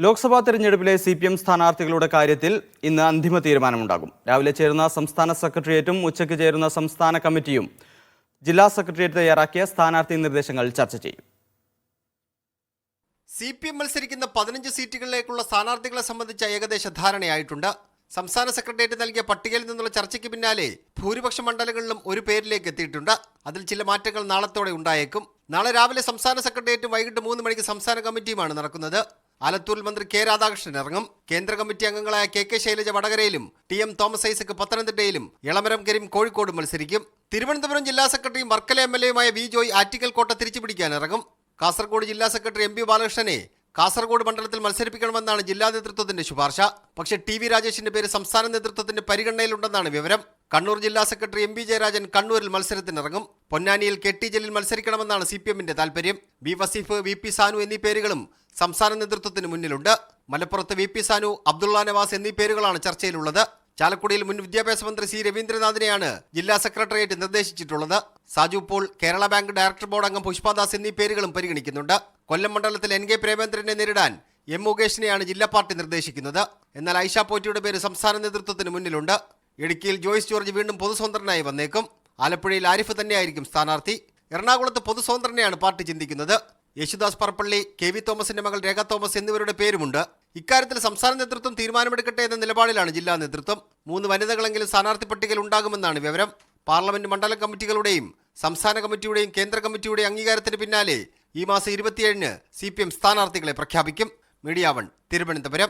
ലോക്സഭാ തെരഞ്ഞെടുപ്പിലെ CPM സ്ഥാനാർത്ഥികളുടെ കാര്യത്തിൽ ഇന്ന് അന്തിമ തീരുമാനമുണ്ടാകും. രാവിലെ ചേരുന്ന സംസ്ഥാന സെക്രട്ടേറിയറ്റും ഉച്ചയ്ക്ക് ചേരുന്ന സംസ്ഥാന കമ്മിറ്റിയും ജില്ലാ സെക്രട്ടേറിയറ്റ് തയ്യാറാക്കിയ സ്ഥാനാർത്ഥി നിർദ്ദേശങ്ങൾ ചർച്ച ചെയ്യും. CPM മത്സരിക്കുന്ന 15 സീറ്റുകളിലേക്കുള്ള സ്ഥാനാർത്ഥികളെ സംബന്ധിച്ച ഏകദേശ ധാരണയായിട്ടുണ്ട്. സംസ്ഥാന സെക്രട്ടേറിയറ്റ് നൽകിയ പട്ടികയിൽ നിന്നുള്ള ചർച്ചയ്ക്ക് പിന്നാലെ ഭൂരിപക്ഷ മണ്ഡലങ്ങളിലും ഒരു പേരിലേക്ക് എത്തിയിട്ടുണ്ട്. അതിൽ ചില മാറ്റങ്ങൾ നാളത്തോടെ ഉണ്ടായേക്കും. നാളെ രാവിലെ സംസ്ഥാന സെക്രട്ടേറിയറ്റും വൈകിട്ട് 3 മണിക്ക് സംസ്ഥാന കമ്മിറ്റിയുമാണ് നടക്കുന്നത്. ആലത്തൂരിൽ മന്ത്രി കെ രാധാകൃഷ്ണൻ ഇറങ്ങും. കേന്ദ്ര കമ്മിറ്റി അംഗങ്ങളായ KK ശൈലജ വടകരയിലും TM തോമസ് ഐസക് പത്തനംതിട്ടയിലും ഇളമരം കരീം കോഴിക്കോടും മത്സരിക്കും. തിരുവനന്തപുരം ജില്ലാ സെക്രട്ടറിയും വർക്കല MLA വി ജോയ് ആറ്റിക്കൽ കോട്ട തിരിച്ചുപിടിക്കാൻ ഇറങ്ങും. കാസർഗോഡ് ജില്ലാ സെക്രട്ടറി MP ബാലകൃഷ്ണനെ കാസർഗോഡ് മണ്ഡലത്തിൽ മത്സരിപ്പിക്കണമെന്നാണ് ജില്ലാ നേതൃത്വത്തിന്റെ ശുപാർശ. പക്ഷേ TV രാജേഷിന്റെ പേര് സംസ്ഥാന നേതൃത്വത്തിന്റെ പരിഗണനയിലുണ്ടെന്നാണ് വിവരം. കണ്ണൂർ ജില്ലാ സെക്രട്ടറി MB ജയരാജൻ കണ്ണൂരിൽ മത്സരത്തിനിറങ്ങും. പൊന്നാനിയിൽ KT ജലീൽ മത്സരിക്കണമെന്നാണ് CPMന്റെ താൽപര്യം. B വസീഫ്, VP സാനു എന്നീ പേരുകളും സംസ്ഥാന നേതൃത്വത്തിന് മുന്നിലുണ്ട്. മലപ്പുറത്ത് VP സാനു, അബ്ദുള്ള നവാസ് എന്നീ പേരുകളാണ് ചർച്ചയിലുള്ളത്. ചാലക്കുടിയിൽ മുൻ വിദ്യാഭ്യാസ മന്ത്രി C രവീന്ദ്രനാഥിനെയാണ് ജില്ലാ സെക്രട്ടേറിയറ്റ് നിർദ്ദേശിച്ചിട്ടുള്ളത്. Saju Paul, Kerala bank director board അംഗം പുഷ്പദാസ് എന്നീ പേരുകളും പരിഗണിക്കുന്നുണ്ട്. കൊല്ലം മണ്ഡലത്തിൽ NK പ്രേമേന്ദ്രനെ നേരിടാൻ M മുകേഷിനെയാണ് ജില്ലാ പാർട്ടി നിർദ്ദേശിക്കുന്നത്. എന്നാൽ ഐഷ പോറ്റിയുടെ പേര് സംസ്ഥാന നേതൃത്വത്തിന് മുന്നിലുണ്ട്. ഇടുക്കിയിൽ ജോയ്സ് ജോർജ് വീണ്ടും പൊതുസ്വതന്ത്രനായി വന്നേക്കും. ആലപ്പുഴയിൽ ആരിഫ് തന്നെയായിരിക്കും സ്ഥാനാർത്ഥി. എറണാകുളത്ത് പൊതുസ്വതന്ത്രനെയാണ് പാർട്ടി ചിന്തിക്കുന്നത്. യേശുദാസ് പറപ്പള്ളി, KV തോമസിന്റെ മകൾ രേഖ തോമസ് എന്നിവരുടെ പേരുമുണ്ട്. ഇക്കാര്യത്തിൽ സംസ്ഥാന നേതൃത്വം തീരുമാനമെടുക്കട്ടെ എന്ന നിലപാടിലാണ് ജില്ലാ നേതൃത്വം. 3 വനിതകളെങ്കിലും സ്ഥാനാർത്ഥി പട്ടികയിൽ ഉണ്ടാകുമെന്നാണ് വിവരം. പാർലമെന്റ് മണ്ഡലം കമ്മിറ്റികളുടെയും സംസ്ഥാന കമ്മിറ്റിയുടെയും കേന്ദ്ര കമ്മിറ്റിയുടെയും അംഗീകാരത്തിന് പിന്നാലെ ഈ മാസം 27-ന് CPM സ്ഥാനാർത്ഥികളെ പ്രഖ്യാപിക്കും. മീഡിയ 1 തിരുവനന്തപുരം.